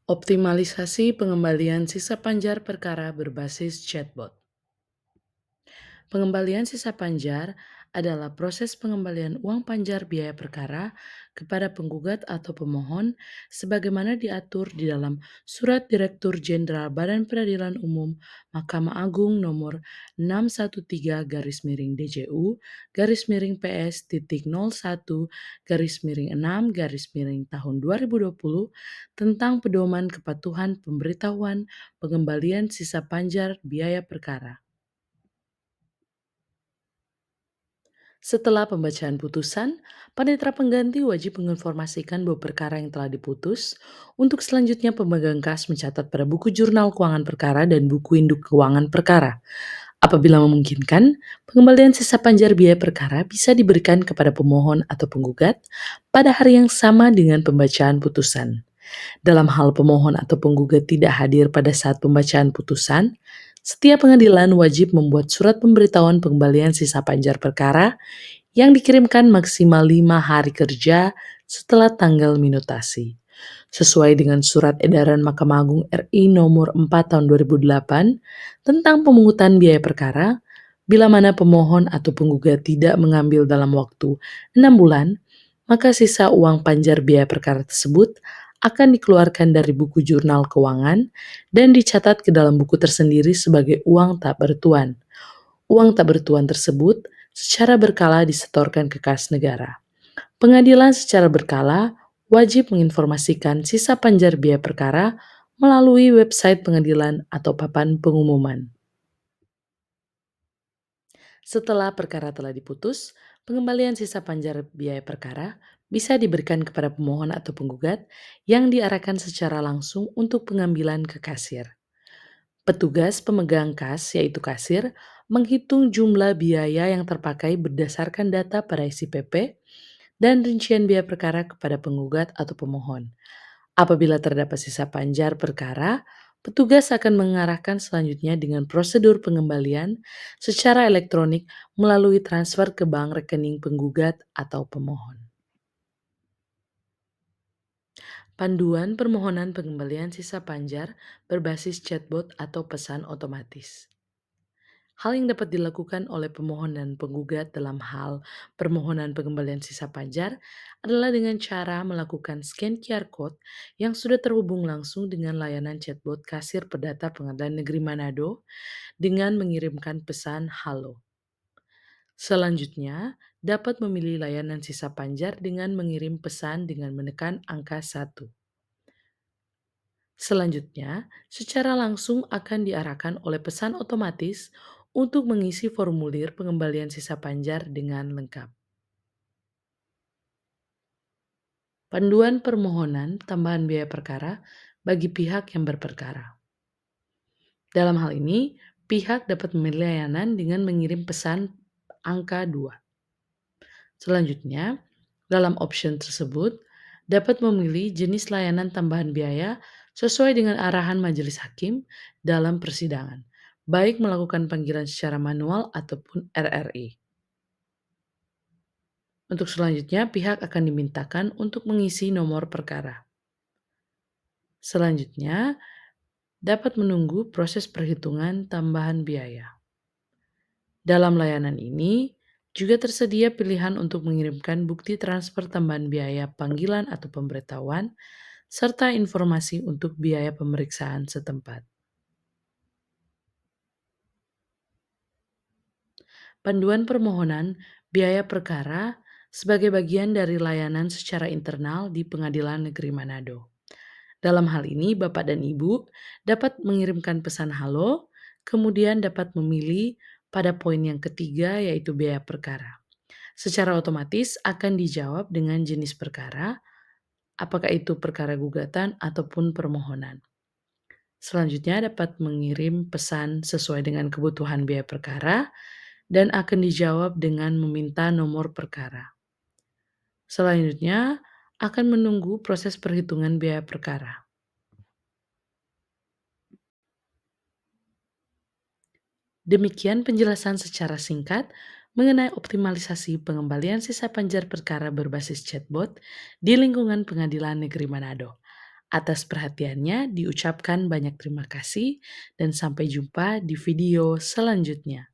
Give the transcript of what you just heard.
Optimalisasi pengembalian sisa panjar perkara berbasis chatbot. Pengembalian sisa panjar adalah proses pengembalian uang panjar biaya perkara kepada penggugat atau pemohon sebagaimana diatur di dalam Surat Direktur Jenderal Badan Peradilan Umum Mahkamah Agung nomor 613-DJU PS titik 01 garis miring 6 garis miring tahun 2020 tentang pedoman kepatuhan pemberitahuan pengembalian sisa panjar biaya perkara. Setelah pembacaan putusan, panitera pengganti wajib menginformasikan bahwa perkara yang telah diputus. Untuk selanjutnya, pemegang kas mencatat pada buku jurnal keuangan perkara dan buku induk keuangan perkara. Apabila memungkinkan, pengembalian sisa panjar biaya perkara bisa diberikan kepada pemohon atau penggugat pada hari yang sama dengan pembacaan putusan. Dalam hal pemohon atau penggugat tidak hadir pada saat pembacaan putusan, setiap pengadilan wajib membuat surat pemberitahuan pengembalian sisa panjar perkara yang dikirimkan maksimal 5 hari kerja setelah tanggal minutasi. Sesuai dengan Surat Edaran Mahkamah Agung RI nomor 4 tahun 2008 tentang pemungutan biaya perkara, bila mana pemohon atau penggugat tidak mengambil dalam waktu 6 bulan, maka sisa uang panjar biaya perkara tersebut akan dikeluarkan dari buku jurnal keuangan dan dicatat ke dalam buku tersendiri sebagai uang tak bertuan. Uang tak bertuan tersebut secara berkala disetorkan ke kas negara. Pengadilan secara berkala wajib menginformasikan sisa panjar biaya perkara melalui website pengadilan atau papan pengumuman. Setelah perkara telah diputus, pengembalian sisa panjar biaya perkara bisa diberikan kepada pemohon atau penggugat yang diarahkan secara langsung untuk pengambilan ke kasir. Petugas pemegang kas, yaitu kasir, menghitung jumlah biaya yang terpakai berdasarkan data pada SIPP dan rincian biaya perkara kepada penggugat atau pemohon. Apabila terdapat sisa panjar perkara, petugas akan mengarahkan selanjutnya dengan prosedur pengembalian secara elektronik melalui transfer ke bank rekening penggugat atau pemohon. Panduan permohonan pengembalian sisa panjar berbasis chatbot atau pesan otomatis. Hal yang dapat dilakukan oleh pemohon dan penggugat dalam hal permohonan pengembalian sisa panjar adalah dengan cara melakukan scan QR Code yang sudah terhubung langsung dengan layanan chatbot Kasir Perdata Pengadilan Negeri Manado dengan mengirimkan pesan "Halo". Selanjutnya, dapat memilih layanan sisa panjar dengan mengirim pesan dengan menekan angka 1. Selanjutnya, secara langsung akan diarahkan oleh pesan otomatis untuk mengisi formulir pengembalian sisa panjar dengan lengkap. Panduan permohonan tambahan biaya perkara bagi pihak yang berperkara. Dalam hal ini, pihak dapat memilih layanan dengan mengirim pesan angka 2. Selanjutnya, dalam option tersebut, dapat memilih jenis layanan tambahan biaya sesuai dengan arahan majelis hakim dalam persidangan, baik melakukan panggilan secara manual ataupun RRI. Untuk selanjutnya, pihak akan dimintakan untuk mengisi nomor perkara. Selanjutnya, dapat menunggu proses perhitungan tambahan biaya. Dalam layanan ini, juga tersedia pilihan untuk mengirimkan bukti transfer tambahan biaya panggilan atau pemberitahuan, serta informasi untuk biaya pemeriksaan setempat. Panduan permohonan biaya perkara sebagai bagian dari layanan secara internal di Pengadilan Negeri Manado. Dalam hal ini, Bapak dan Ibu dapat mengirimkan pesan "Halo", kemudian dapat memilih pada poin yang ketiga yaitu biaya perkara. Secara otomatis akan dijawab dengan jenis perkara, apakah itu perkara gugatan ataupun permohonan. Selanjutnya dapat mengirim pesan sesuai dengan kebutuhan biaya perkara dan akan dijawab dengan meminta nomor perkara. Selanjutnya akan menunggu proses perhitungan biaya perkara. Demikian penjelasan secara singkat mengenai optimalisasi pengembalian sisa panjar perkara berbasis chatbot di lingkungan Pengadilan Negeri Manado. Atas perhatiannya diucapkan banyak terima kasih dan sampai jumpa di video selanjutnya.